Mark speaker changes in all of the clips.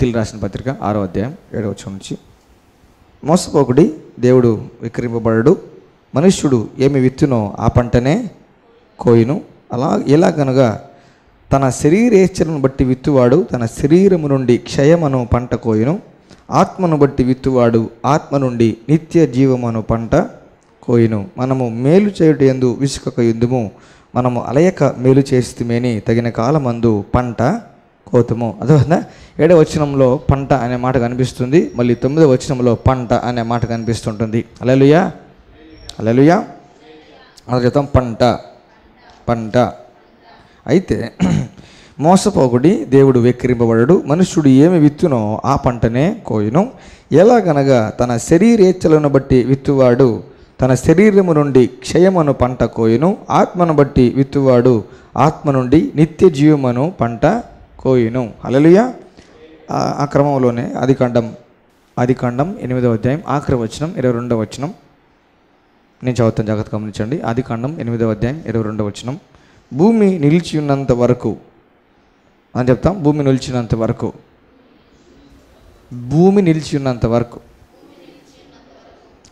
Speaker 1: గలతీయులకు రాసిన పత్రిక 6వ అధ్యాయం 7వ వచనం నుంచి, మోసపోకుడి, దేవుడు విక్రయింపబడడు, మనుష్యుడు ఏమి విత్తునో ఆ పంటనే కోయును. ఎలాగనగా తన శరీరేచ్ఛలను బట్టి విత్తువాడు తన శరీరము నుండి క్షయమను పంట కోయును, ఆత్మను బట్టి విత్తువాడు ఆత్మ నుండి నిత్య జీవమను పంట కోయును. మనము మేలు చేయుట యందు విసుకక యుందుము, మనము అలయక మేలు చేస్తమేని తగిన కాలమందు పంట కోతుము. అర్థమైందా? 7వ వచనంలో పంట అనే మాట కనిపిస్తుంది, మళ్ళీ 9వ వచనంలో పంట అనే మాట కనిపిస్తుంటుంది. హల్లెలూయా, హల్లెలూయా. అలా చెప్తాం, పంట పంట. అయితే మోసపోకుడి, దేవుడు వెక్కిరింపబడడు, మనుష్యుడు ఏమి విత్తునో ఆ పంటనే కోయును. ఎలాగనగా తన శరీరేచ్ఛలను బట్టి విత్తువాడు తన శరీరము నుండి క్షయమను పంట కోయును, ఆత్మను బట్టి విత్తువాడు ఆత్మ నుండి నిత్య జీవమను పంట కోయును. హల్లెలూయా. ఆ క్రమంలోనే ఆదికాండం 8వ అధ్యాయం ఆఖరి వచనం 22వ వచనం నేను చదువుతాను, జాగ్రత్తగా గమనించండి. ఆదికాండం 8వ అధ్యాయం 22వ వచనం, భూమి నిలిచి ఉన్నంత వరకు అని చెప్తాం. భూమి నిలిచినంత వరకు, భూమి నిలిచి ఉన్నంత వరకు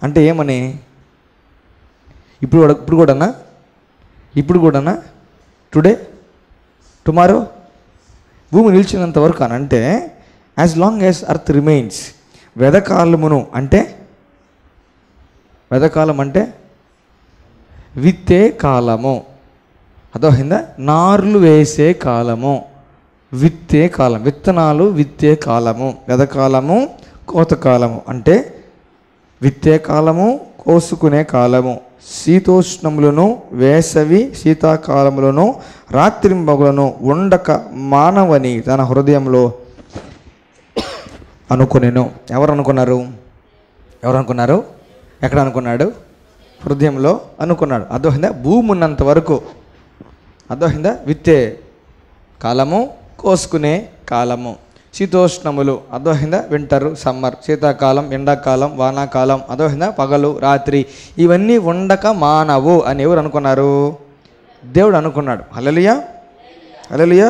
Speaker 1: అంటే ఏమని? ఇప్పుడు కూడానా టుడే టుమారో భూమి నిలిచినంత వరకు అని అంటే as long as earth remains. వెదకాలమును అంటే, వెదకాలం అంటే విత్తే కాలము, అదోహిందా, నార్లు వేసే కాలము, విత్తే కాలం, విత్తనాలు విత్తే కాలము, వెదకాలము, కోతకాలము. అంటే విత్తే కాలము, కోసుకునే కాలము, శీతోష్ణములను, వేసవి శీతాకాలములను, రాత్రింబగులను ఉండక మానవని తన హృదయంలో అనుకునేను. ఎవరు అనుకున్నారు? ఎక్కడ అనుకున్నాడు? హృదయంలో అనుకున్నాడు. అదోహిందా, భూమి ఉన్నంత వరకు, అదోహిందా, విత్తే కాలము, కోసుకునే కాలము, శీతోష్ణములు, అదోహిందా, వింటర్ సమ్మర్, శీతాకాలం, ఎండాకాలం, వానాకాలం, అదోహిందా, పగలు రాత్రి, ఇవన్నీ ఉండక మానవు అని ఎవరు అనుకున్నారు? దేవుడు అనుకున్నాడు. హల్లెలూయా, హల్లెలూయా.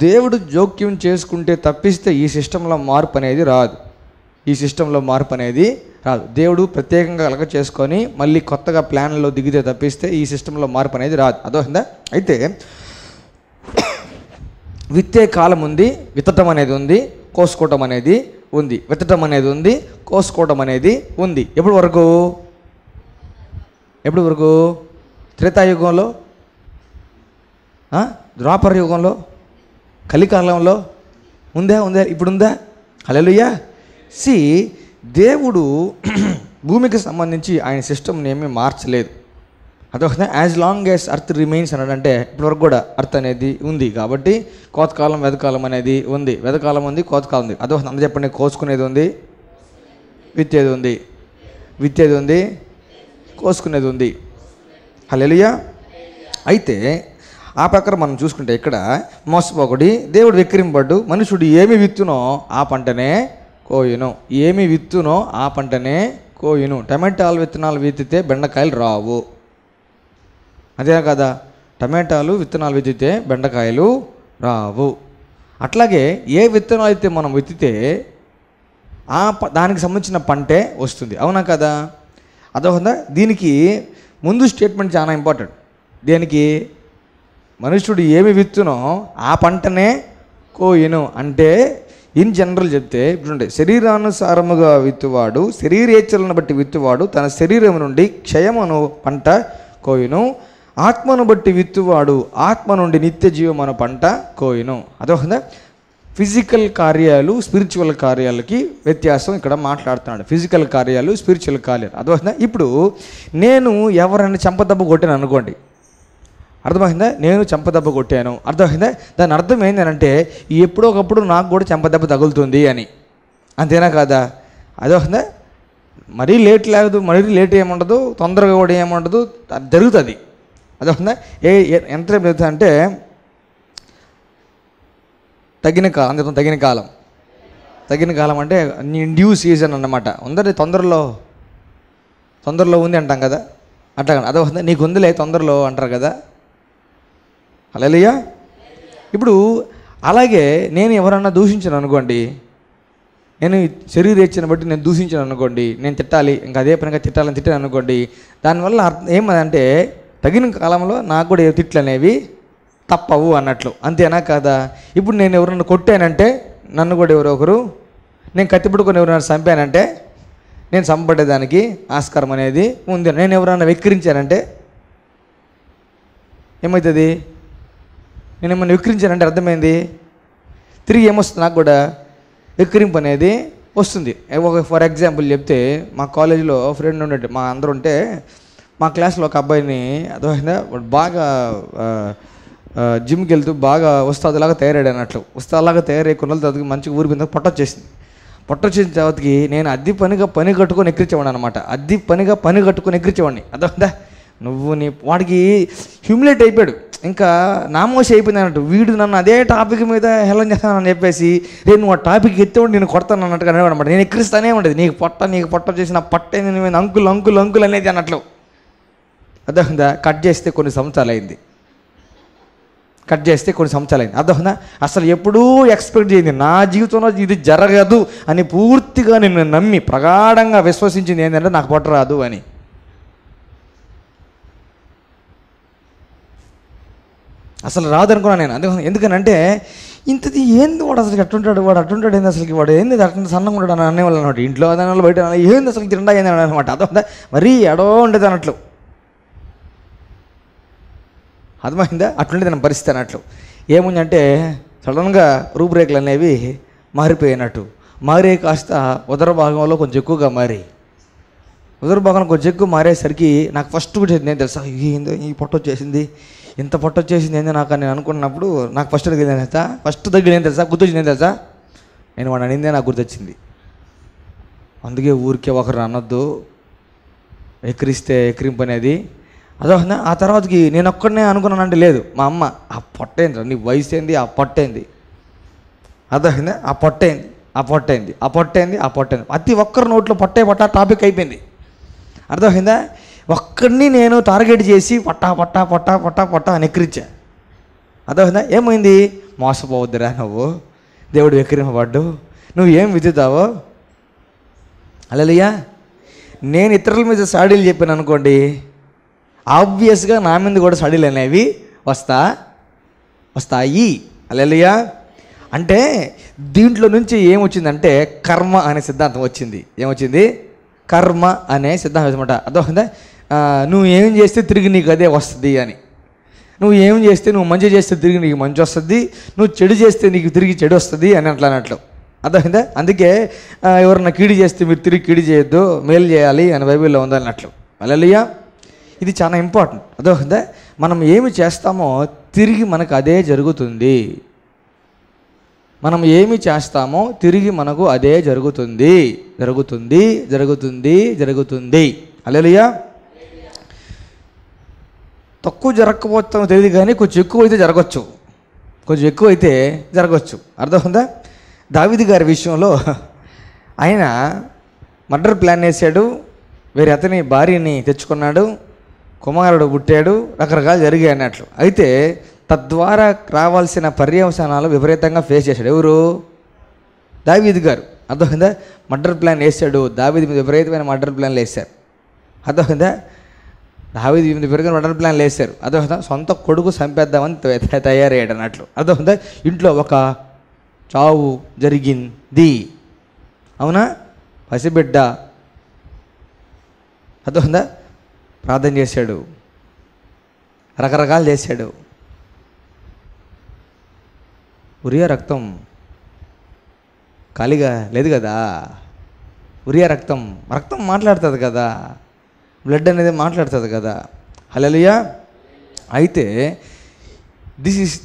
Speaker 1: దేవుడు జోక్యం చేసుకుంటే తప్పిస్తే ఈ సిస్టంలో మార్పు అనేది రాదు. దేవుడు ప్రత్యేకంగా కలగ చేసుకొని మళ్ళీ కొత్తగా ప్లాన్లో దిగితే తప్పిస్తే ఈ సిస్టంలో మార్పు అనేది రాదు. అదోహిందా. అయితే విత్తే కాలం ఉంది, విత్తటం అనేది ఉంది, కోసుకోవటం అనేది ఉంది, విత్తటం అనేది ఉంది, కోసుకోవటం అనేది ఉంది. ఎప్పటి వరకు? త్రేతాయుగంలో, ద్వాపర యుగంలో, కలికాలంలో ఉందా? ఇప్పుడుందా? హల్లెలూయా. దేవుడు భూమికి సంబంధించి ఆయన సిస్టమ్ని ఏమీ మార్చలేదు. అదొక as long as earth remains అన్నాడంటే ఇప్పటివరకు కూడా అర్త్ అనేది ఉంది. కాబట్టి కోతకాలం, వెదకాలం అనేది ఉంది. వెదకాలం ఉంది, కోతకాలం ఉంది. అదొక అంత చెప్పండి. కోసుకునేది ఉంది, విత్తేది ఉంది, కోసుకునేది ఉంది. హల్లెలూయా. అయితే ఆ ప్రకారం మనం చూసుకుంటే ఇక్కడ మోసపోకుడి, దేవుడు వెక్కిరింపబడ్డు, మనుషుడు ఏమి విత్తునో ఆ పంటనే కోయును. ఏమి విత్తునో ఆ పంటనే కోయును. టమాటాలు విత్తనాలు విత్తితే బెండకాయలు రావు, అదే కదా? టమాటాలు విత్తనాలు విత్తితే బెండకాయలు రావు. అట్లాగే ఏ విత్తనాలు అయితే మనం విత్తితే దానికి సంబంధించిన పంటే వస్తుంది, అవునా కదా? అదొక దీనికి ముందు స్టేట్మెంట్ చాలా ఇంపార్టెంట్. దేనికి? మనుష్యుడు ఏమి విత్తునో ఆ పంటనే కోయును అంటే ఇన్ జనరల్ చెప్తే ఇప్పుడు శరీరానుసారముగా విత్తువాడు, శరీరేచ్ఛలను బట్టి విత్తువాడు తన శరీరం నుండి క్షయమును పంట కోయును, ఆత్మను బట్టి విత్తువాడు ఆత్మ నుండి నిత్య జీవమను పంట కోయును. అదొక ఫిజికల్ కార్యాలు, స్పిరిచువల్ కార్యాలకి వ్యత్యాసం ఇక్కడ మాట్లాడుతున్నాడు. ఫిజికల్ కార్యాలు, స్పిరిచువల్ కార్యాలు. అదొక ఇప్పుడు నేను ఎవరైనా చెంపదెబ్బ కొట్టాను అనుకోండి, అర్థమైందా? నేను చెంపదెబ్బ కొట్టాను, అర్థమైందా? దాని అర్థం ఏంటంటే ఎప్పుడో ఒకప్పుడు నాకు కూడా చెంపదెబ్బ తగులుతుంది అని, అంతేనా కాదా? అదొక మరీ లేట్ ఏముండదు, తొందరగా కూడా ఏముండదు, జరుగుతుంది. అదొక ఎంత జరుగుతుంది అంటే తగిన కాలం అంటే డ్యూ సీజన్ అన్నమాట. అందరి తొందరలో ఉంది అంటాం కదా, అట్లా. అదొక నీకు ఉందిలే తొందరలో అంటారు కదా. హల్లెలూయా. ఇప్పుడు అలాగే నేను ఎవరన్నా దూషించాను అనుకోండి, నేను శరీరేచ్ఛను బట్టి నేను దూషించాను అనుకోండి, నేను తిట్టాలి, ఇంకా అదే పనిగా తిట్టాలని తిట్టాను అనుకోండి, దానివల్ల ఏమదంటే తగిన కాలంలో నాకు కూడా తిట్లు అనేవి తప్పవు అన్నట్లు. అంతేనా కాదా? ఇప్పుడు నేను ఎవరన్నా కొట్టానంటే నన్ను కూడా ఎవరో ఒకరు, నేను కత్తిపట్టుకొని ఎవరైనా చంపానంటే నేను చంపబడేదానికి ఆస్కారం అనేది ఉంది. నేను ఎవరైనా వెక్కిరించానంటే ఏమవుతుంది? నేను ఏమైనా వెక్కిరించానంటే అర్థమైంది, తిరిగి ఏమొస్తుంది? నాకు కూడా వెక్కిరింపు అనేది వస్తుంది. ఫర్ ఎగ్జాంపుల్ చెప్తే, మా కాలేజీలో ఫ్రెండ్ ఉండే, మా అందరూ ఉంటే, మా క్లాస్లో ఒక అబ్బాయిని అర్థమైందా, బాగా జిమ్కి వెళ్తూ బాగా ఉస్తాదులాగా తయారాడు అన్నట్లు. ఉస్తాదులాగా తయారై కొన్నాళ్ళ తర్వాతకి మంచిగా ఊరి మీద పొట్టొచ్చేసింది. పొట్టొచ్చేసిన తర్వాతకి నేను అద్దె పని కట్టుకొని ఎక్కిరించేవాడిని అనమాట. అద్దె పని కట్టుకొని ఎక్కిరించేవాడిని. అర్థమైందా? నువ్వు వాడికి హ్యూమిలేట్ అయిపోయాడు, ఇంకా నామోషి అయిపోయింది అన్నట్టు. వీడు నన్ను అదే టాపిక్ మీద హెల్ప్ చేస్తానని చెప్పేసి, రేపు నువ్వు ఆ టాపిక్ ఎత్తేవాడు నేను కొడతాను అన్నట్టుగా అనేవాడు అనమాట. నేను ఎక్కిరిస్తానే ఉండేది, నీకు పొట్ట చేసిన పట్టే నేను అంకుల్ అనేది అన్నట్లు. అర్థమైందా? కట్ చేస్తే కొన్ని సంవత్సరాలు అయింది. అర్థమైందా? అసలు ఎప్పుడూ ఎక్స్పెక్ట్ చేయింది నా జీవితంలో ఇది జరగదు అని పూర్తిగా నేను నమ్మి ప్రగాఢంగా విశ్వసించింది ఏంటంటే నాకు పొట్ట రాదు అని. అసలు రాదనుకున్నాను నేను. అందుకని ఎందుకనంటే ఇంతది ఏంది వాడు అసలు అట్టుంటాడు ఏంది అసలుకి, వాడు ఏంది అట్లా సన్నంగా ఉంటాడు అని అనేవాళ్ళు అనమాట. ఇంట్లో దానివల్ల బయట ఏంది అసలు తిండా ఏంది అనమాట. అర్థమైందా? మరీ ఎడో ఉండేది అన్నట్లు. అర్థమైందా? అట్లుండేది నా పరిస్థితి అన్నట్లు. ఏముందంటే సడన్గా రూపురేఖలు అనేవి మారిపోయినట్టు, మారే కాస్త ఉదర భాగంలో కొంచెం ఎక్కువగా ఉదర భాగంలో కొంచెం ఎక్కువ మారేసరికి నాకు ఫస్ట్ కూడా నేను తెలుసా, ఏందో ఈ పొట్ట వచ్చేసింది, ఇంత పొట్ట వచ్చేసింది ఏందో నాకు అని నేను అనుకున్నప్పుడు నాకు ఫస్ట్ దగ్గర ఏం తెలుసా గుర్తొచ్చింది. ఏం తెలుసా? నేను వాడు అనిందే నాకు గుర్తొచ్చింది. అందుకే ఊరికే ఒకరు అనొద్దు, ఎక్కిరింపు అనేది. అదోనా ఆ తర్వాతకి నేను ఒక్కడనే అనుకున్నానంటే లేదు, మా అమ్మ ఆ పొట్టేంది, నీ వయసు ఏంది, ఆ పొట్టేంది, అదోనా ఆ పొట్టేంది ప్రతి ఒక్కరి నోట్లో పొట్ట టాపిక్ అయిపోయింది. అర్థమైందా? ఒక్కడిని నేను టార్గెట్ చేసి పొట్ట అని ఎక్కిరించా. అర్థమైందా? ఏమైంది? మోసపోవద్దురా నువ్వు, దేవుడు ఎక్కిరింపబడ్డు, నువ్వు ఏం విత్తుతావో. హల్లెలూయా. నేను ఇతరుల మీద సాడీలు చెప్పాను అనుకోండి, ఆబ్వియస్గా నా మీద కూడా సడీలు అనేవి వస్తాయి. హల్లెలూయా. అంటే దీంట్లో నుంచి ఏమొచ్చిందంటే కర్మ అనే సిద్ధాంతం వచ్చింది. ఏమొచ్చింది? కర్మ అనే సిద్ధాంతం అనమాట. అర్థమైందా? నువ్వు ఏం చేస్తే తిరిగి నీకు అదే వస్తుంది అని. నువ్వు ఏం చేస్తే, నువ్వు మంచి చేస్తే తిరిగి నీకు మంచి వస్తుంది, నువ్వు చెడు చేస్తే నీకు తిరిగి చెడు వస్తుంది అని అన్నట్లు. అర్థమైందా? అందుకే ఎవరన్నా కీడు చేస్తే మీరు తిరిగి కీడు చేయొద్దు, మేలు చేయాలి అని బైబిల్లో ఉందన్నట్లు. హల్లెలూయా. ఇది చాలా ఇంపార్టెంట్. అర్థమైందా? మనం ఏమి చేస్తామో తిరిగి మనకు అదే జరుగుతుంది. మనం ఏమి చేస్తామో తిరిగి మనకు అదే జరుగుతుంది. హల్లెలూయా. తక్కువ జరగకపోతామో తెలియదు కానీ కొంచెం ఎక్కువైతే జరగవచ్చు. అర్థమైందా? దావీదు గారి విషయంలో ఆయన మర్డర్ ప్లాన్ వేసాడు, వేరే అతని భార్యని తెచ్చుకున్నాడు, కుమారుడు పుట్టాడు, రకరకాలు జరిగాయి అన్నట్లు. అయితే తద్వారా రావాల్సిన పర్యవసానాలు విపరీతంగా ఫేస్ చేశాడు. ఎవరు? దావీదు గారు. అర్థమైందా? మర్డర్ ప్లాన్ వేసాడు, దావీదు మీద విపరీతమైన మర్డర్ ప్లాన్లు వేశారు. అర్థమైందా? దావీదు మీద విపరీతమైన మర్డర్ ప్లాన్లు వేశారు. అర్థమైందా? సొంత కొడుకు చంపేద్దామని తయారయ్యాడు అన్నట్లు. అర్థమైందా? ఇంట్లో ఒక చావు జరిగింది. అవునా? పసిబిడ్డ. అర్థమైందా? ప్రార్థన చేశాడు, రకరకాలు చేశాడు. ఉరియా రక్తం ఖాళీగా లేదు కదా. ఉరియా రక్తం మాట్లాడుతుంది కదా, బ్లడ్ అనేది మాట్లాడుతుంది కదా. హల్లెలూయా. అయితే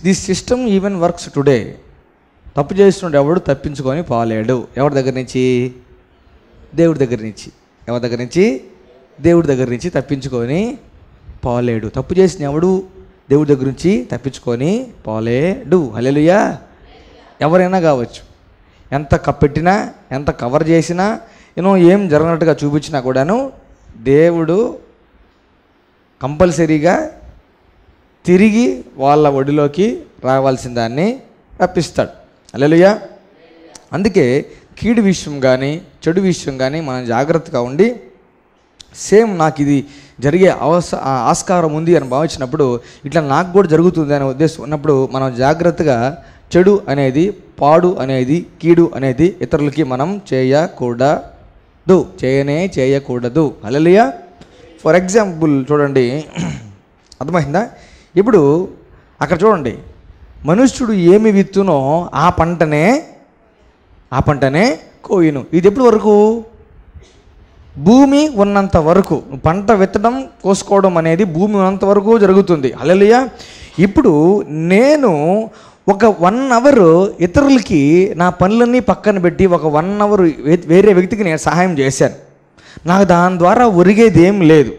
Speaker 1: this system even works today. తప్పు చేస్తుండే ఎవడు తప్పించుకొని పోలేడు. ఎవరి దగ్గర నుంచి? దేవుడి దగ్గర నుంచి. ఎవరి దగ్గర నుంచి? దేవుడి దగ్గర నుంచి తప్పించుకొని పోలేడు. తప్పు చేసిన ఎవడు దేవుడి దగ్గర నుంచి తప్పించుకొని పోలేడు. హల్లెలూయా. ఎవరైనా కావచ్చు, ఎంత కప్పెట్టినా, ఎంత కవర్ చేసినా, ఏం జరగనట్టుగా చూపించినా కూడాను దేవుడు కంపల్సరీగా తిరిగి వాళ్ళ ఒడిలోకి రావాల్సిన దాన్ని రప్పిస్తాడు. హల్లెలూయా. అందుకే కీడు విషయం కానీ చెడు విషయం కానీ మనం జాగ్రత్తగా ఉండి, సేమ్ నాకు ఇది జరిగే ఆస్కారం ఉంది అని భావించినప్పుడు ఇట్లా నాకు కూడా జరుగుతుంది అనే ఉద్దేశం ఉన్నప్పుడు మనం జాగ్రత్తగా చెడు అనేది, పాడు అనేది, కీడు అనేది ఇతరులకి మనం చేయకూడదు. హల్లెలూయా. ఫర్ ఎగ్జాంపుల్ చూడండి, అర్థమైందా? ఇప్పుడు అక్కడ చూడండి, మనుష్యుడు ఏమి విత్తునో ఆ పంటనే కోయును. ఇది ఎప్పటి వరకు? భూమి ఉన్నంత వరకు. పంట విత్తడం కోసుకోవడం అనేది భూమి ఉన్నంత వరకు జరుగుతుంది. హల్లెలూయా. ఇప్పుడు నేను ఒక 1 అవర్ ఇతరులకి నా పనులన్నీ పక్కన పెట్టి ఒక 1 అవర్ వేరే వ్యక్తికి నేను సహాయం చేశాను. నాకు దాని ద్వారా ఒరిగేది ఏం లేదు.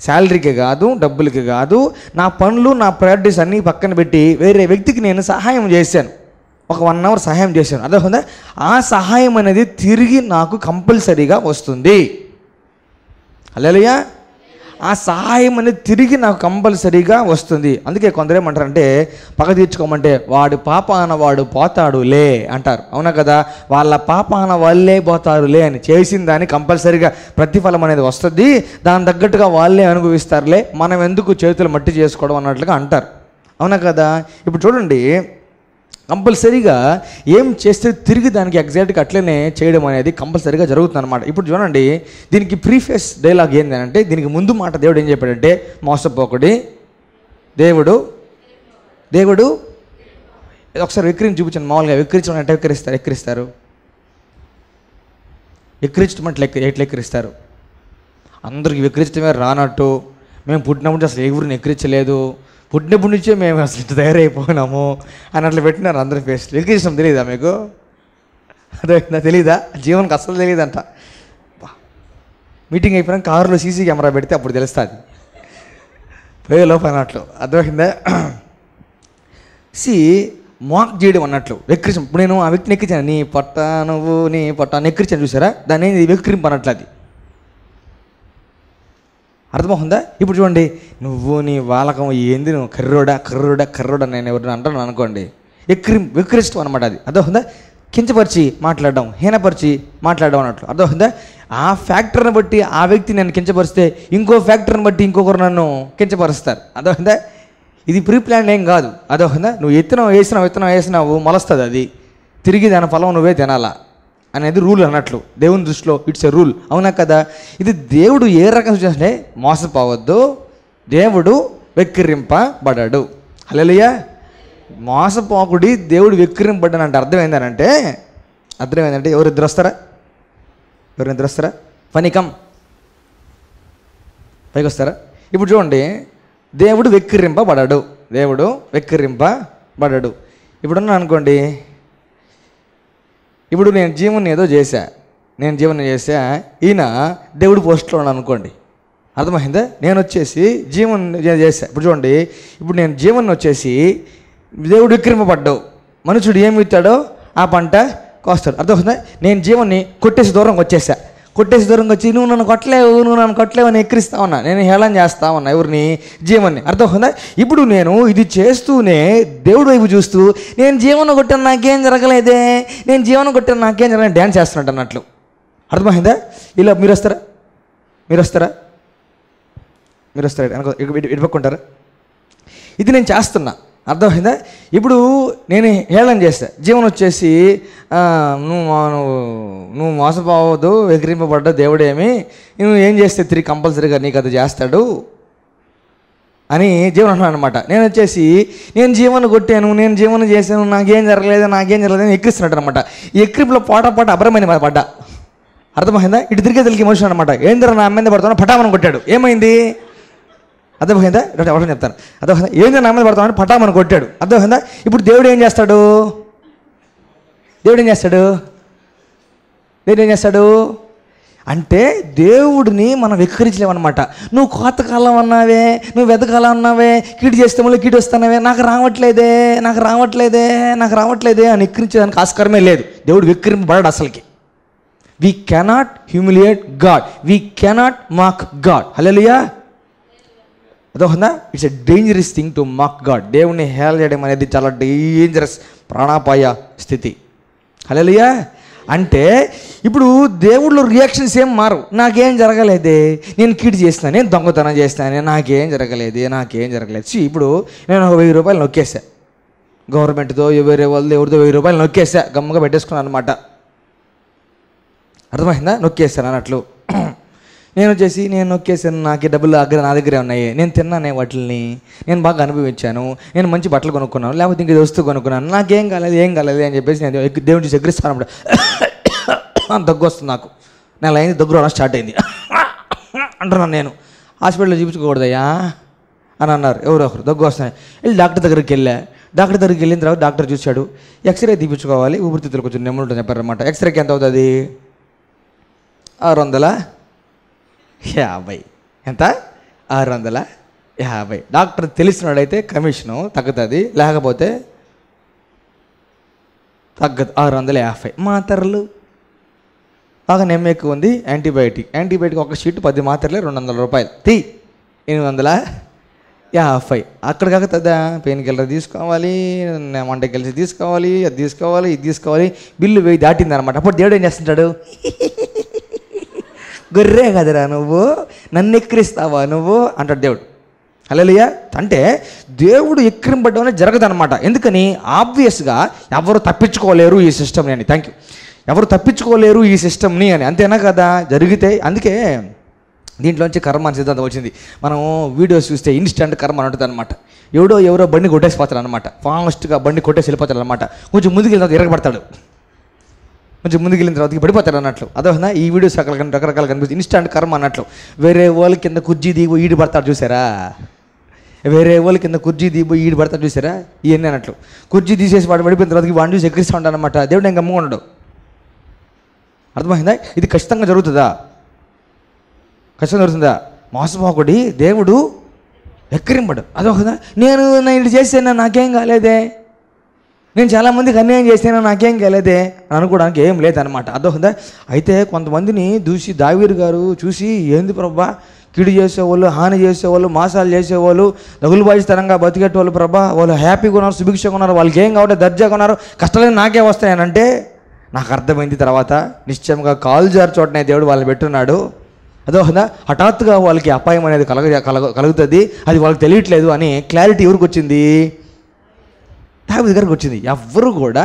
Speaker 1: శాలరీకి కాదు, డబ్బులకి కాదు, నా పనులు నా ప్రయారిటీస్ అన్నీ పక్కన పెట్టి వేరే వ్యక్తికి నేను సహాయం చేశాను. ఒక 1 అవర్ సహాయం చేశాను. అర్థమవుతుందా? ఆ సహాయం అనేది తిరిగి నాకు కంపల్సరీగా వస్తుంది. హల్లెలూయా. ఆ సహాయం అనేది తిరిగి నాకు కంపల్సరీగా వస్తుంది. అందుకే కొందరు ఏమంటారంటే, పగ తీర్చుకోమంటే వాడు పాపాన వాడు పోతాడులే అంటారు. అవునా కదా? వాళ్ళ పాపాన వాళ్ళే పోతారులే అని. చేసిన దాన్ని కంపల్సరీగా ప్రతిఫలం అనేది వస్తుంది, దాని తగ్గట్టుగా వాళ్ళే అనుభవిస్తారులే, మనం ఎందుకు చేతులు మట్టి చేసుకోవడం అన్నట్లుగా అంటారు. అవునా కదా? ఇప్పుడు చూడండి, కంపల్సరీగా ఏం చేస్తే తిరిగి దానికి ఎగ్జాక్ట్గా అట్లనే చేయడం అనేది కంపల్సరీగా జరుగుతుంది అనమాట. ఇప్పుడు చూడండి, దీనికి ప్రీఫేస్ డైలాగ్ ఏంటంటే, దీనికి ముందు మాట దేవుడు ఏం చెప్పాడంటే, మోసపోకుడి, దేవుడు ఒకసారి వెక్కిరించి చూపించండి. మామూలుగా వెక్కిరించడం అంటే ఎక్కిరిస్తారు. ఎక్కిరించడం అంటే ఎట్లా ఎక్కిరిస్తారు? అందరికి వెక్కిరించడమే రానట్టు, మేము పుట్టినప్పుడు అసలు ఎవరిని ఎక్కిరించలేదు, పుట్టినప్పటి నుంచే మేము అసలు ఇంత తయారైపోయినాము అని అట్లా పెట్టినారు అందరి ఫేస్లో. ఎక్కిరించడం తెలియదా మీకు? అదే తెలీదా? జీవన్కి అసలు తెలియదంట. మీటింగ్ అయిపోయినా కారులో సీసీ కెమెరా పెడితే అప్పుడు తెలుస్తుంది లోపల అన్నట్లు. అర్థమైందా? మాక్ చేయడం అన్నట్లు, వెక్కిరించడం. ఇప్పుడు నేను ఆ వ్యక్తిని ఎక్కించాను, నీ పొట్ట ఎక్కిరించాను, చూసారా? దాన్ని వెక్కిరింపు అన్నట్లు. అది అర్థమవుతుందా? ఇప్పుడు చూడండి, నువ్వు నీ వాలకం ఏంది, నువ్వు కర్రోడా నేను ఎవరిని అంటాను అనుకోండి, వెక్కిరిష్టం అనమాట. అది అర్థమవుతుందా? కించపరిచి మాట్లాడడం, హీనపరిచి మాట్లాడడం అన్నట్లు. అర్థమవుతుందా? ఆ ఫ్యాక్టర్ని బట్టి ఆ వ్యక్తి నన్ను కించపరిస్తే ఇంకో ఫ్యాక్టర్ని బట్టి ఇంకొకరు నన్ను కించపరుస్తారు. అర్థమవుతుందా? ఇది ప్రీ ప్లాన్ ఏం కాదు. అర్థమవుతుందా? నువ్వు విత్తనం వేసినావు, మొలస్తుంది. అది తిరిగి దాని ఫలం నువ్వే తినాలా అనేది రూల్ అన్నట్లు. దేవుని దృష్టిలో ఇట్స్ ఎ రూల్. అవునా కదా? ఇది దేవుడు ఏ రకంగా చూస్తే, మోసపోవద్దు, దేవుడు వెక్కిరింపబడడు. హల్లెలూయా. మోసపోకుడి, దేవుడు వెక్కిరింపబడ్డాను అంటే అర్థం ఏంటంటే ఎవరు ఇద్దరు వస్తారా? ఫనికం పైకి వస్తారా? ఇప్పుడు చూడండి, దేవుడు వెక్కిరింపబడడు. ఇప్పుడున్నా అనుకోండి, ఇప్పుడు నేను జీవన్ ఏదో చేశా, ఈయన దేవుడు పోస్ట్లో ఉన్నాను అనుకోండి. అర్థమైందా? నేను వచ్చేసి జీవన్ చేశా. ఇప్పుడు చూడండి, ఇప్పుడు నేను జీవన్ వచ్చేసి దేవుడు విక్రింపబడ్డావు, మనుషుడు ఏమి ఇస్తాడో ఆ పంట కోస్తాడు. అర్థమవుతుందా? నేను జీవన్ని కొట్టేసి దూరంగా వచ్చి నువ్వు నన్ను కొట్టలేవు అని ఎక్కిరిస్తా ఉన్నా, నేను హేళన చేస్తా ఉన్నా ఎవరిని? జీవన్ని. అర్థమవుతుందా? ఇప్పుడు నేను ఇది చేస్తూనే దేవుడు వైపు చూస్తూ, నేను జీవన కొట్టాను నాకేం జరగలేదే, డ్యాన్స్ చేస్తున్నట్టు అన్నట్లు. అర్థమైందా? ఇలా మీరు వస్తారా ఇటుపక్కుంటారా? ఇది నేను చేస్తున్నా. అర్థమైందా? ఇప్పుడు నేను హేళన చేస్తా, జీవన్ వచ్చేసి నువ్వు మోసపోవద్దు, వెక్కిరింపబడ్డ దేవుడేమి, నువ్వు ఏం చేస్తే తిరిగి కంపల్సరీగా నీకు అది చేస్తాడు అని జీవన్ అంటున్నాను అనమాట. నేను వచ్చేసి నేను జీవన కొట్టాను, నేను జీవన చేశాను, నాకేం జరగలేదు అని ఎక్కిస్తున్నట్టు అనమాట. ఈ ఎక్కిరింపులో పాట అభరమైన పడ్డా. అర్థమైందా? ఇటు తిరిగే తెలికి మనుషులు అనమాట. ఏంద్ర నా అమ్మాయి పడుతున్నా పటామని కొట్టాడు. ఏమైంది? అర్థమైందా? ఎవరైనా చెప్తాను. అర్థమైందా? ఏంద్ర నా అమ్మాయి పడుతున్నాడు, పటామని కొట్టాడు. అర్థమైందా? ఇప్పుడు దేవుడు ఏం చేస్తాడు? అంటే దేవుడిని మనం వెక్కిరించలేమన్నమాట. నువ్వు కోతకాలం అన్నావే, నువ్వు వెతకాలం అన్నావే, కీడు చేస్తే మళ్ళీ కీడు వస్తున్నావే, నాకు రావట్లేదే అని ఎక్కిరించేదానికి ఆస్కారమే లేదు. దేవుడు వెక్కిరింపబడాడు అసలుకి. We cannot humiliate God, we cannot mock God. Hallelujah. అదొకదా, it's a dangerous thing to mock God. దేవుణ్ణి హేళన చేయడం అనేది చాలా డేంజరస్, ప్రాణాపాయ స్థితి. హల్లెలూయా. అంటే ఇప్పుడు దేవుళ్ళు రియాక్షన్స్ ఏం మారు. నాకేం జరగలేదే, నేను కీడు చేసినా, నేను దొంగతనం చేసినా, నాకేం జరగలేదు. ఇప్పుడు నేను ఒక 1000 రూపాయలు నొక్కేసా, గవర్నమెంట్తో వేరే వాళ్ళతో ఎవరితో 1000 రూపాయలు నొక్కేసా, గమ్మగా పెట్టేసుకున్నాను అనమాట. అర్థమైందా? నొక్కేసాను అన్నట్లు. నేను నొక్కేసాను, నాకు డబ్బులు నా దగ్గరే ఉన్నాయి, నేను తిన్నానే వాటిని, నేను బాగా అనుభవించాను, నేను మంచి బట్టలు కొనుక్కున్నాను, లేకపోతే ఇంక వస్తువు కొనుక్కున్నాను, నాకేం కాలేదు అని చెప్పేసి నేను దేవుని చూసి ఎగ్గిస్తాను అన్నమాట. దగ్గు వస్తుంది నాకు, నెల అయింది, దగ్గు రావడం స్టార్ట్ అయింది అంటున్నాను. నేను హాస్పిటల్లో చూపించుకోకూడదయ్యా అని అన్నారు ఎవరో ఒకరు. దగ్గు వస్తున్నాయి, వెళ్ళి డాక్టర్ దగ్గరికి వెళ్ళిన తర్వాత డాక్టర్ చూశాడు, ఎక్స్రే తీపించుకోవాలి, ఊపిరితిత్తులు కొంచెం నెమ్మది ఉంటుంది చెప్పారనమాట. ఎక్స్రేకి ఎంత అవుతుంది? 650. ఎంత? 650. డాక్టర్ తెలిసినాడైతే కమిషను తగ్గుతుంది, లేకపోతే తగ్గదు. 650. మాత్రలు బాగా నెమ్మెక్కువ ఉంది. యాంటీబయాటిక్ ఒక షీట్ 10 మాత్రలే 200 రూపాయలు. 850. అక్కడ కాకతుందా? పెయిన్ కిల్లర్ తీసుకోవాలి, వంటకి కలిసి తీసుకోవాలి, అది తీసుకోవాలి, ఇది తీసుకోవాలి, బిల్లు 1000 దాటింది అనమాట. అప్పుడు దేవుడు ఏం చేస్తుంటాడు? గొర్రె కదరా నువ్వు, నన్ను ఎక్కిరిస్తావా నువ్వు అంటాడు దేవుడు. హల్లెలూయా. అంటే దేవుడు ఎక్కిరింపడం అనేది జరగదనమాట. ఎందుకని? ఆబ్వియస్గా ఎవరు తప్పించుకోలేరు ఈ సిస్టమ్ని అని. Thank you. ఎవరు తప్పించుకోలేరు ఈ సిస్టమ్ని అని, అంతేనా కదా? జరిగితే అందుకే దీంట్లోంచి కర్మ అని సిద్ధాంతం వచ్చింది. మనం వీడియోస్ చూస్తే ఇన్స్టెంట్ కర్మ అని ఉంటుంది అనమాట. ఎవరో బండి కొట్టేసిపోతాడు అనమాట, ఫాస్ట్గా బండి కొట్టేసి వెళ్ళిపోతాడు అనమాట. కొంచెం ముందుకు వెళ్ళిన తర్వాత ఎరగబడతాడు, కొంచెం ముందుకు వెళ్ళిన తర్వాత పడిపోతాడు అన్నట్లు. అదోనా ఈ వీడియోస్ రకరకాలు కనిపిస్తుంది. ఇన్స్టెంట్ కర్మ అన్నట్లు. వేరే వాళ్ళ కింద కుర్జీ దిగు ఈడు పడతాడు చూసారా? ఇవన్నీ అన్నట్లు. కుర్జీ తీసేసి వాడు పడిపోయిన తర్వాత వాడిని చూసి ఎక్కిరిస్తూ ఉంటాడు అనమాట. దేవుడు ఇంకా గమ్ముగా ఉండడు. అర్థమైందా? ఇది ఖచ్చితంగా జరుగుతుందా? మోసపోకుడి దేవుడు ఎక్కిరింపడు. అదొకదా, నేను ఇది చేసాను నాకేం కాలేదే, నేను చాలామందికి అన్యాయం చేసాను నాకేం కాలేదే అని అనుకోవడానికి ఏం లేదనమాట. అదొకదా. అయితే కొంతమందిని చూసి దావీదు గారు చూసి, ఏంది ప్రభా, కిడు చేసేవాళ్ళు, హాని చేసేవాళ్ళు, మోసాలు చేసేవాళ్ళు, దగులుబాజితనంగా బతికేటోళ్ళు ప్రభా, వాళ్ళు హ్యాపీగా ఉన్నారు, సుభిక్షంగా ఉన్నారు, వాళ్ళకి ఏం కావట్లేదు, దర్జాగా ఉన్నారు, కష్టాలు నాకే వస్తాయనంటే నాకు అర్థమైంది తర్వాత నిశ్చయంగా కాలు జారు చోటనే దేవుడు వాళ్ళని పెట్టున్నాడు. అదోహదా, హఠాత్తుగా వాళ్ళకి అపాయం అనేది కలుగుతుంది, అది వాళ్ళకి తెలియట్లేదు అని క్లారిటీ ఎవరికి వచ్చింది? దావీదు దగ్గరకు వచ్చింది. ఎవ్వరు కూడా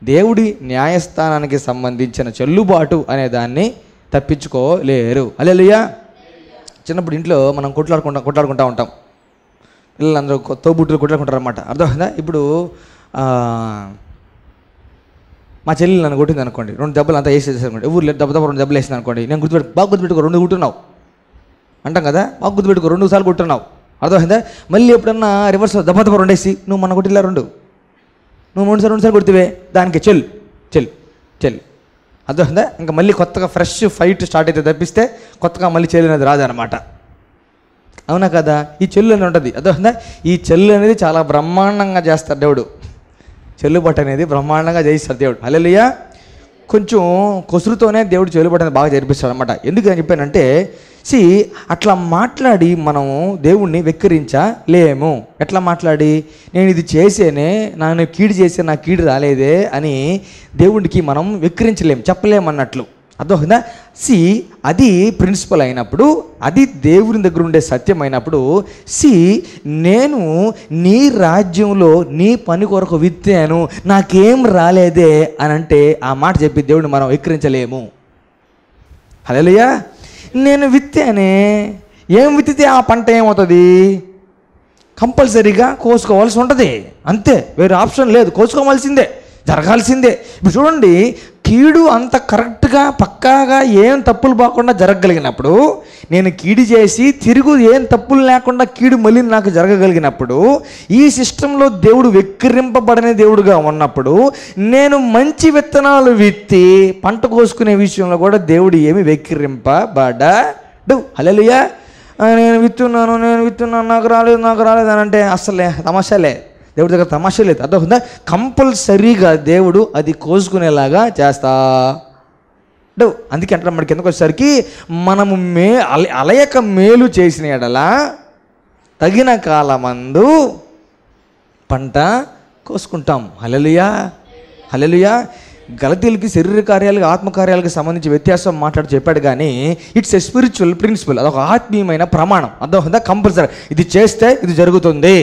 Speaker 1: దేవుడి న్యాయస్థానానికి సంబంధించిన చెల్లుబాటు అనే దాన్ని తప్పించుకోలేరు. హల్లెలూయా. చిన్నప్పుడు ఇంట్లో మనం కొట్లాడుకుంటూ ఉంటాం, పిల్లలందరూ తోబుట్టులు కొట్లాడుకుంటారు అన్నమాట. అర్థమైందా? ఇప్పుడు మా చెల్లి నన్ను కొట్టింది అనుకోండి, 2 దెబ్బలు అంతా వేసేసి అనుకోండి, ఊర్లో 2 దెబ్బలు వేసింది అనుకోండి, నేను బాగా గుర్తుపెట్టుకో 2 కుట్టున్నావు అంటాం కదా, బాగా గుర్తుపెట్టుకో 2 సార్లు కుట్టున్నావు. అర్థమైందా? మళ్ళీ ఎప్పుడన్నా రివర్స్ దెబ్బ 2 వేసి నువ్వు మన కొట్టిలా 2 నువ్వు 2 సార్లు కొడితే దానికి చెల్లు అర్థమైందా? ఇంకా మళ్ళీ కొత్తగా ఫ్రెష్ ఫైట్ స్టార్ట్ అయితే తప్పిస్తే కొత్తగా మళ్ళీ చెల్లు అనేది రాదనమాట. అవునా కదా? ఈ చెల్లు అని ఉంటుంది. అర్థమైందా? ఈ చెల్లు అనేది చాలా బ్రహ్మాండంగా చేస్తారు దేవుడు. చెల్లుబాటు అనేది బ్రహ్మాండంగా చేయిస్తారు దేవుడు. హల్లెలూయా. కొంచెం కొసురుతోనే దేవుడు చెల్లుబాటు అనేది బాగా జరిపిస్తాడు అనమాట. ఎందుకు అని చెప్పానంటే, అట్లా మాట్లాడి మనము దేవుణ్ణి వెక్కిరించలేము. ఎట్లా మాట్లాడి, నేను ఇది చేసేనే, నన్ను కీడు చేసే నాకు కీడు రాలేదే అని దేవుడికి మనం వెక్కిరించలేము, చెప్పలేమన్నట్లు. అర్థమైందా? అది ప్రిన్సిపల్ అయినప్పుడు, అది దేవుని దగ్గర ఉండే సత్యం అయినప్పుడు, నేను నీ రాజ్యంలో నీ పని కొరకు విత్తాను, నాకేం రాలేదే అని అంటే ఆ మాట చెప్పి దేవుడిని మనం వెక్కిరించలేము. హల్లెలూయా. నేను విత్తానే, ఏం విత్తితే ఆ పంట ఏమవుతుంది? కంపల్సరీగా కోసుకోవాల్సి ఉంటుంది, అంతే, వేరే ఆప్షన్ లేదు, కోసుకోవాల్సిందే, జరగాల్సిందే. ఇప్పుడు చూడండి, కీడు అంత కరెక్ట్గా పక్కాగా ఏం తప్పులు పోకుండా జరగగలిగినప్పుడు, నేను కీడు చేసి తిరుగు ఏం తప్పులు లేకుండా కీడు మళ్ళీ నాకు జరగగలిగినప్పుడు, ఈ సిస్టంలో దేవుడు వెక్కిరింపబడని దేవుడుగా ఉన్నప్పుడు, నేను మంచి విత్తనాలు విత్తి పంట కోసుకునే విషయంలో కూడా దేవుడు ఏమి వెక్కిరింపబడడు. హల్లెలూయా. నేను విత్తున్నాను నాకు రాలేదు అని అంటే అసలే తమాషాలే, దేవుడి దగ్గర తమాషా లేదు. అర్థమవుతుందా? కంపల్సరీగా దేవుడు అది కోసుకునేలాగా చేస్తాడు. అందుకే అంటారు మనకి ఎందుకు వచ్చేసరికి, మనము అలయక మేలు చేసిన ఎడలా తగిన కాలమందు పంట కోసుకుంటాం. హల్లెలూయా, హల్లెలూయా. గలతీయులకి శరీర కార్యాలకు ఆత్మకార్యాలకు సంబంధించి వ్యత్యాసం మాట్లాడి చెప్పాడు, కానీ ఇట్స్ ఎ స్పిరిచువల్ ప్రిన్సిపల్. అదొక ఆత్మీయమైన ప్రమాణం. అర్థమవుతుందా? కంపల్సరీ ఇది చేస్తే ఇది జరుగుతుంది,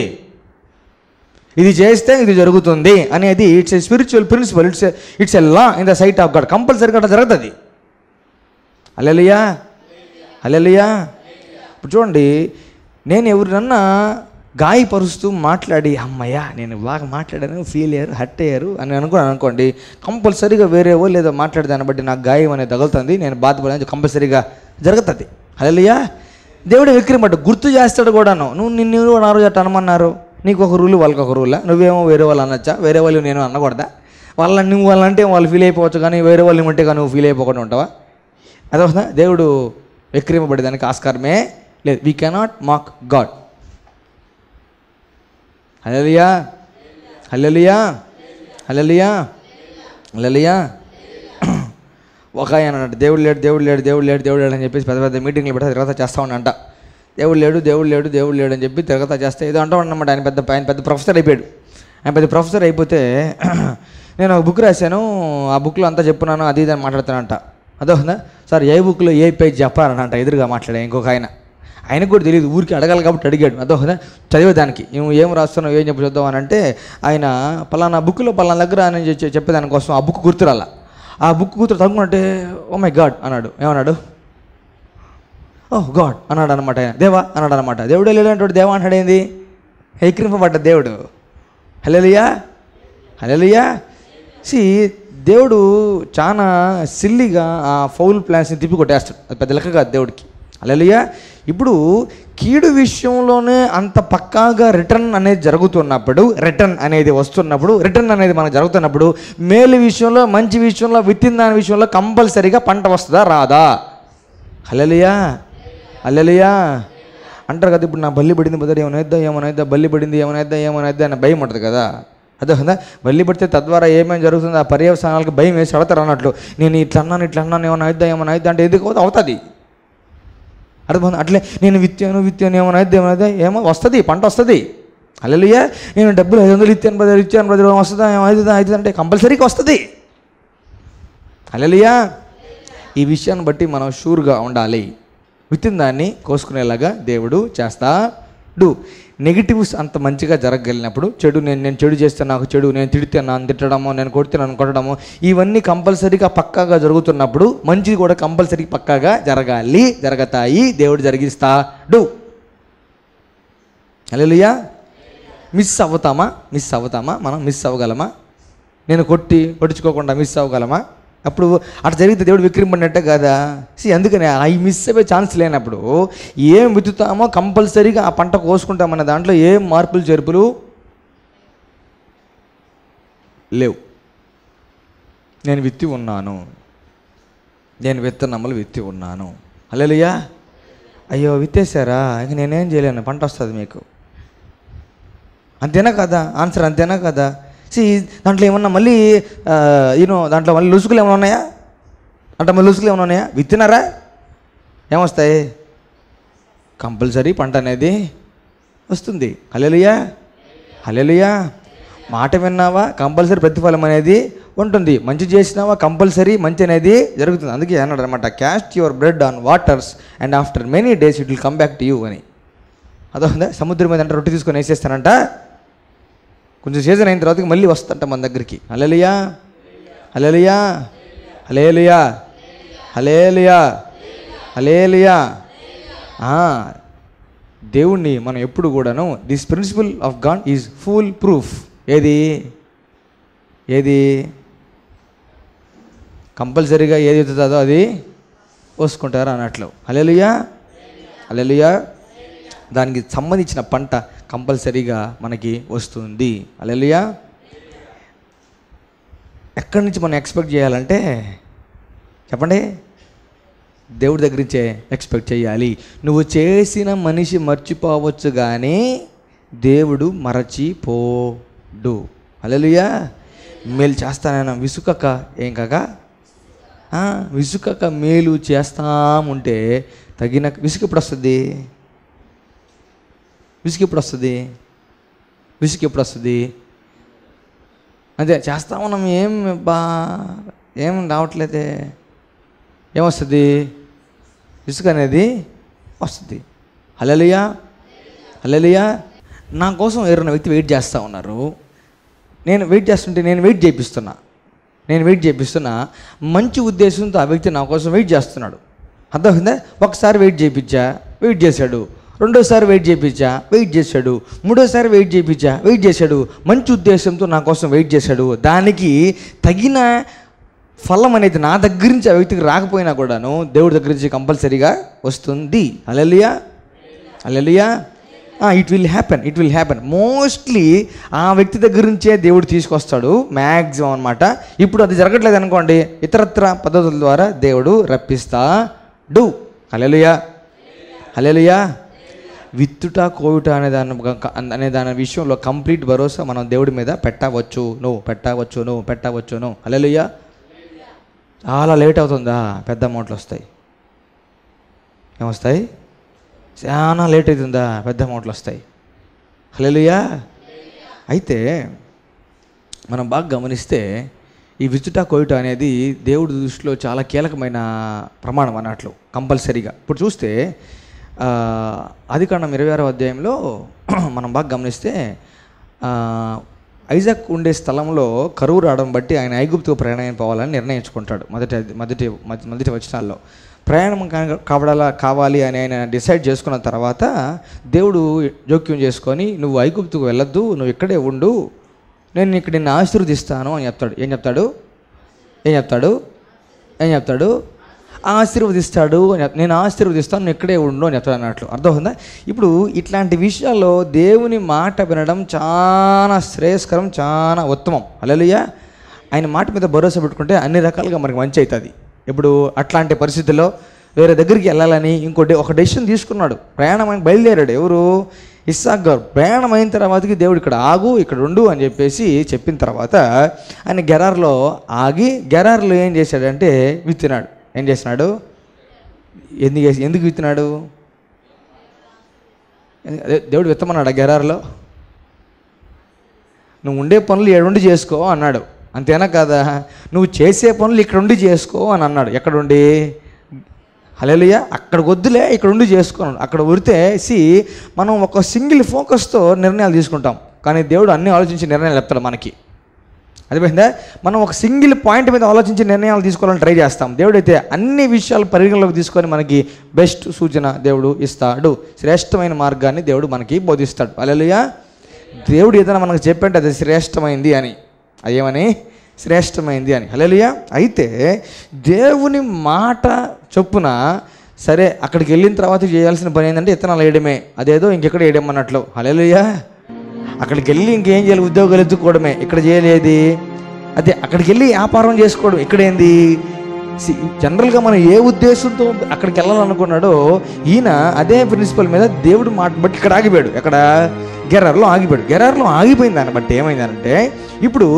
Speaker 1: ఇది చేస్తే ఇది జరుగుతుంది అనేది it's a spiritual principle. It's a law in the sight of God. కంపల్సరీగా అట్లా జరుగుతుంది. హల్లెలూయా, హల్లెలూయా. ఇప్పుడు చూడండి, నేను ఎవరినన్నా గాయపరుస్తూ మాట్లాడి అమ్మయ్యా నేను బాగా మాట్లాడాను, ఫీల్ అయ్యారు, హర్ట్ అయ్యారు అని అనుకోండి, కంపల్సరీగా వేరే వాళ్ళు ఏదో మాట్లాడే దాన్ని బట్టి నాకు గాయం అనేది తగులుతుంది, నేను బాధపడేది కంపల్సరీగా జరుగుతుంది. హల్లెలూయా. దేవుడు విక్రమట్టు గుర్తు చేస్తాడు కూడాను. నిన్ను ఆ రోజు అట్ట అనమన్నారు, నీకు ఒక రూలు వాళ్ళకి ఒక రూలా, నువ్వేమో వేరే వాళ్ళు అనొచ్చా, వేరే వాళ్ళు నేను అనకూడదా? నువ్వు వాళ్ళంటే వాళ్ళు ఫీల్ అయిపోవచ్చు, కానీ వేరే వాళ్ళు ఏమంటే కానీ నువ్వు ఫీల్ అయిపోకుండా ఉంటావా? అదే దేవుడు విక్రమపడేదానికి ఆస్కారమే లేదు. We cannot mock God. Hallelujah, hallelujah, hallelujah, hallelujah. ఒక ఆయన అన్నట్టు దేవుడు లేడు, దేవుడు లేడు, దేవుడు లేడు, దేవుడు లేడు అని చెప్పేసి పెద్ద పెద్ద మీటింగ్లు పెడితే తిరగతా చేస్తా ఉన్నంట. దేవుడు లేడు, దేవుడు లేడు, దేవుడు లేడు అని చెప్పి తిరగతా చేస్తే ఏదో అంటా ఉన్నమాట. ఆయన పెద్ద ప్రొఫెసర్ అయిపోయాడు. ఆయన పెద్ద ప్రొఫెసర్ అయిపోతే నేను ఒక బుక్ రాశాను, ఆ బుక్లో అంతా చెప్పున్నాను, అది ఇది అని మాట్లాడుతానంట. అదోనా సార్ ఏ బుక్లో ఏ పేజ్ చెప్పారనంట ఎదురుగా మాట్లాడే ఇంకొక ఆయనకు కూడా తెలియదు, ఊరికి అడగాలి కాబట్టి అడిగాడు. అదోనా చదివేదానికి నువ్వు ఏం రాస్తున్నావు, ఏం చెప్పి చూద్దాం అని అంటే ఆయన పలానా బుక్లో పలానా దగ్గర అని చెప్పేదానికోసం ఆ బుక్ గుర్తురాల. ఆ బుక్ గుర్తు తగ్గుకుంటే ఓ మై గాడ్ అన్నాడు. ఏమన్నాడు? ఓహ్ గాడ్ అన్నాడు అనమాట. ఆయన దేవా అన్నాడు అనమాట. దేవుడే లేదంటాడు, దేవా అంటాడు. ఏంది? ఎక్కిరింపబడ్డ దేవుడు. హల్లెలూయా, హల్లెలూయా. దేవుడు చాలా సిల్లిగా ఆ ఫౌల్ ప్లాన్స్ని తిప్పి కొట్టేస్తాడు. అది పెద్ద లెక్క కాదు దేవుడికి. హల్లెలూయా. ఇప్పుడు కీడు విషయంలోనే అంత పక్కాగా రిటర్న్ అనేది జరుగుతున్నప్పుడు, రిటర్న్ అనేది వస్తున్నప్పుడు, రిటర్న్ అనేది మనకు జరుగుతున్నప్పుడు, మేలు విషయంలో, మంచి విషయంలో, విత్తిన దాని విషయంలో కంపల్సరీగా పంట వస్తుందా రాదా? హల్లెలూయా, హల్లెలూయా. అంటారు కదా, ఇప్పుడు నా బల్లి పడింది బదులు ఏమనైద్దా బల్లి పడింది ఏమనైద్దా అనే భయం ఉంటుంది కదా. అదే కదా, బల్లి పడితే తద్వారా ఏమేమి జరుగుతుందో ఆ పర్యవసానాలకు భయం వేసి అడతారు అన్నట్లు. నేను ఇట్లా అన్నాను ఏమైనా అయిద్దా అంటే ఎందుకు అవుతుంది? అర్థం. అట్లే నేను విత్తాను ఏమైనా ఏమో వస్తుంది, పంట వస్తుంది. హల్లెలూయా. నేను డబ్బులు 500 ఇచ్చాను బ్రదర్ వస్తుందా, అవుతుంది అంటే కంపల్సరీగా వస్తుంది. హల్లెలూయా. ఈ విషయాన్ని బట్టి మనం షూర్గా ఉండాలి. విత్తిన దాన్ని కోసుకునేలాగా దేవుడు చేస్తాడు. నెగిటివ్స్ అంత మంచిగా జరగగలిగినప్పుడు, చెడు నేను చెడు చేస్తే నాకు చెడు, నేను తిడితే నన్ను తిట్టడము, నేను కొడితే నన్ను కొట్టడము, ఇవన్నీ కంపల్సరీగా పక్కాగా జరుగుతున్నప్పుడు మంచిది కూడా కంపల్సరీ పక్కాగా జరగతాయి. దేవుడు జరిగిస్తాడు. హల్లెలూయా. మిస్ అవుతామా? మనం మిస్ అవ్వగలమా? నేను కొట్టించుకోకుండా మిస్ అవ్వగలమా? అప్పుడు అట్లా జరిగితే దేవుడు విక్రింపడినట్టే కదా. అందుకని అవి మిస్ అయ్యే ఛాన్స్ లేనప్పుడు ఏం విత్తుతామో కంపల్సరీగా ఆ పంట కోసుకుంటామన్న దాంట్లో ఏం మార్పులు చేర్పులు లేవు. నేను విత్తి ఉన్నాను, నేను విత్తనమ్మలు విత్తి ఉన్నాను. హల్లెలూయా. అయ్యో విత్తేసారా, ఇంక నేనేం చేయలేను, పంట వస్తుంది మీకు. అంతేనా కదా? ఆన్సర్ అంతేనా కదా? దాంట్లో ఏమన్నా మళ్ళీ దాంట్లో మళ్ళీ లుసుకులు ఏమైనా ఉన్నాయా? విత్తినారా? ఏమొస్తాయి? కంపల్సరీ పంట అనేది వస్తుంది. హల్లెలూయా, హల్లెలూయా. మాట విన్నావా కంపల్సరీ ప్రతిఫలం అనేది ఉంటుంది. మంచి చేసినావా కంపల్సరీ మంచి అనేది జరుగుతుంది. అందుకే అన్నాడు అనమాట, caste your bread on waters and after many days it will come back to you అని. అదొందా సముద్రం మీద అంటే రొట్టె తీసుకొని వేసేస్తానంట, కొంచెం సీజన్ అయిన తర్వాత మళ్ళీ వస్తుంట మన దగ్గరికి. హల్లెలూయా, హల్లెలూయా, హల్లెలూయా, హల్లెలూయా, హల్లెలూయా. దేవుణ్ణి మనం ఎప్పుడు కూడాను this principle of God is full proof. ఏది కంపల్సరీగా ఏది అవుతుందో అది పోసుకుంటారు అన్నట్లు. హల్లెలూయా, హల్లెలూయా. దానికి సంబంధించిన పంట కంపల్సరీగా మనకి వస్తుంది. హల్లెలూయా. ఎక్కడి నుంచి మనం ఎక్స్పెక్ట్ చేయాలంటే చెప్పండి, దేవుడి దగ్గర నుంచే ఎక్స్పెక్ట్ చేయాలి. నువ్వు చేసిన మనిషి మర్చిపోవచ్చు కానీ దేవుడు మరచిపోడు. హల్లెలూయా. మేలు చేస్తానైనా విసుకక ఏం కాక విసుకక మేలు చేస్తాముంటే తగిన విసుగు ఎప్పుడు వస్తుంది? విసుగు ఎప్పుడు వస్తుంది? విసుగు ఎప్పుడు వస్తుంది? అదే చేస్తా ఉన్నాం, ఏం రావట్లేదే, ఏమొస్తుంది? విసుగు అనేది వస్తుంది. హల్లెలూయా, హల్లెలూయా. నా కోసం ఎవరైనా వ్యక్తి వెయిట్ చేస్తూ ఉన్నారు, నేను వెయిట్ చేస్తుంటే నేను వెయిట్ చేపిస్తున్నా, మంచి ఉద్దేశంతో ఆ వ్యక్తి నా కోసం వెయిట్ చేస్తున్నాడు. అర్థమైందా? ఒకసారి వెయిట్ చేశాడు, రెండోసారి వెయిట్ చేశాడు, మూడోసారి వెయిట్ చేశాడు, మంచి ఉద్దేశంతో నా కోసం వెయిట్ చేశాడు. దానికి తగిన ఫలం అనేది నా దగ్గర నుంచి ఆ వ్యక్తికి రాకపోయినా కూడాను దేవుడి దగ్గర నుంచి కంపల్సరీగా వస్తుంది. Hallelujah, hallelujah. It will happen. Mostly ఆ వ్యక్తి దగ్గర నుంచే దేవుడు తీసుకొస్తాడు, మ్యాక్సిమం అనమాట. ఇప్పుడు అది జరగట్లేదు అనుకోండి, ఇతరత్ర పద్ధతుల ద్వారా దేవుడు రప్పిస్తాడు. హల్లెలూయా, హల్లెలూయా. విత్తుట కోయుట అనే దాని విషయంలో కంప్లీట్ భరోసా మనం దేవుడి మీద పెట్టవచ్చును. హల్లెలూయా. చాలా లేట్ అవుతుందా? పెద్ద అమౌంట్లు వస్తాయి. ఏమొస్తాయి? చాలా లేట్ అవుతుందా? పెద్ద అమౌంట్లు వస్తాయి. హల్లెలూయా. అయితే మనం బాగా గమనిస్తే ఈ విత్తుట కోయుట అనేది దేవుడి దృష్టిలో చాలా కీలకమైన ప్రమాణం అన్నట్లు, కంపల్సరీగా. ఇప్పుడు చూస్తే ఆదికాండం 26వ అధ్యాయంలో మనం బాగా గమనిస్తే ఐజాక్ ఉండే స్థలంలో కరువు రావడం బట్టి ఆయన ఐగుప్తుకు ప్రయాణం పోవాలని నిర్ణయించుకుంటాడు. మొదటి వచనాల్లో ప్రయాణం కావాలి అని ఆయన డిసైడ్ చేసుకున్న తర్వాత దేవుడు జోక్యం చేసుకొని, నువ్వు ఐగుప్తుకు వెళ్ళొద్దు, నువ్వు ఇక్కడే ఉండు, నేను ఇక్కడ నిన్ను ఆశీర్వదిస్తాను అని చెప్తాడు. ఏం చెప్తాడు? ఆశీర్వదిస్తాడు. నేను ఆశీర్వదిస్తాను, నువ్వు ఇక్కడే ఉండు అని చెప్తాడు అన్నట్లు. అర్థమవుతుందా? ఇప్పుడు ఇట్లాంటి విషయాల్లో దేవుని మాట వినడం చాలా శ్రేయస్కరం, చాలా ఉత్తమం. హల్లెలూయా. ఆయన మాట మీద భరోసా పెట్టుకుంటే అన్ని రకాలుగా మనకి మంచి అవుతుంది. ఇప్పుడు అట్లాంటి పరిస్థితుల్లో వేరే దగ్గరికి వెళ్ళాలని ఒక డెసిషన్ తీసుకున్నాడు, ప్రయాణం అని బయలుదేరాడు. ఎవరు? ఇస్సాకు గారు. ప్రయాణం అయిన తర్వాతకి దేవుడు ఇక్కడ ఆగు, ఇక్కడ ఉండు అని చెప్పిన తర్వాత ఆయన గెరార్లో ఆగి, గెరార్లో ఏం చేశాడంటే విత్తినాడు. ఏం చేసినాడు? ఎందుకు విత్తినాడు? దేవుడు విత్తమన్నాడు గెరార్లో. నువ్వు ఉండే పనులు ఏడుండి చేసుకో అన్నాడు. అంతేనా కాదా? నువ్వు చేసే పనులు ఇక్కడ ఉండి చేసుకో అని అన్నాడు. ఎక్కడుండి? హల్లెలూయా. అక్కడికి వద్దులే, ఇక్కడ ఉండి చేసుకోను. అక్కడ ఉరితే మనం ఒక సింగిల్ ఫోకస్తో నిర్ణయాలు తీసుకుంటాం, కానీ దేవుడు అన్నీ ఆలోచించి నిర్ణయాలు చెప్తాడు మనకి. అర్థమైందా? మనం ఒక సింగిల్ పాయింట్ మీద ఆలోచించి నిర్ణయాలు తీసుకోవాలని ట్రై చేస్తాం. దేవుడు అయితే అన్ని విషయాలు పరిగణలోకి తీసుకొని మనకి బెస్ట్ సూచన దేవుడు ఇస్తాడు, శ్రేష్టమైన మార్గాన్ని దేవుడు మనకి బోధిస్తాడు. హల్లెలూయా. దేవుడు ఏదైనా మనకు చెప్పంటే అది శ్రేష్టమైంది అని, అదేమని? శ్రేష్టమైంది అని. హల్లెలూయా. అయితే దేవుని మాట చొప్పున సరే అక్కడికి వెళ్ళిన తర్వాత చేయాల్సిన పని ఏంటంటే విత్తనాలు వేయడమే, అదేదో ఇంకెక్కడ వేయడమన్నట్లు. హల్లెలూయా. అక్కడికి వెళ్ళి ఇంకేం చేయాలి? ఉద్యోగాలు ఎత్తుకోవడమే. ఇక్కడ చేయలేది అదే, అక్కడికి వెళ్ళి వ్యాపారం చేసుకోవడం. ఇక్కడేంది? జనరల్గా మనం ఏ ఉద్దేశంతో అక్కడికి వెళ్ళాలనుకున్నాడో ఈయన అదే ప్రిన్సిపల్ మీద దేవుడు మాట బట్టి ఇక్కడ ఆగిపోయాడు. ఎక్కడ? గెరార్లో ఆగిపోయాడు. గెరార్లో ఆగిపోయింది దాన్ని బట్టి ఏమైందనంటే, ఇప్పుడు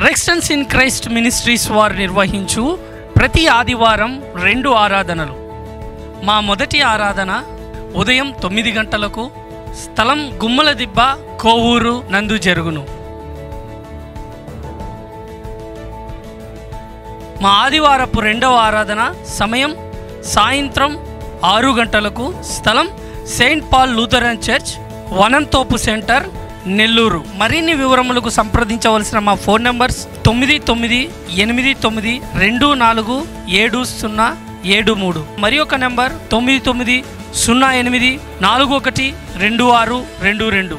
Speaker 2: రెక్స్టన్స్ ఇన్ క్రైస్ట్ మినిస్ట్రీస్ వారు నిర్వహించు ప్రతి ఆదివారం 2 ఆరాధనలు. మా మొదటి ఆరాధన ఉదయం 9 గంటలకు, స్థలం గుమ్మలదిబ్బ, కోవూరు నందు జరుగును. మా ఆదివారపు 2వ ఆరాధన సమయం సాయంత్రం 6 గంటలకు, స్థలం Saint Paul Lutheran church, వనంతోపు centre, Nellore. మరిన్ని వివరములకు సంప్రదించవలసిన మా ఫోన్ నంబర్స్ 9989247073, మరి ఒక నెంబర్ 9908412622.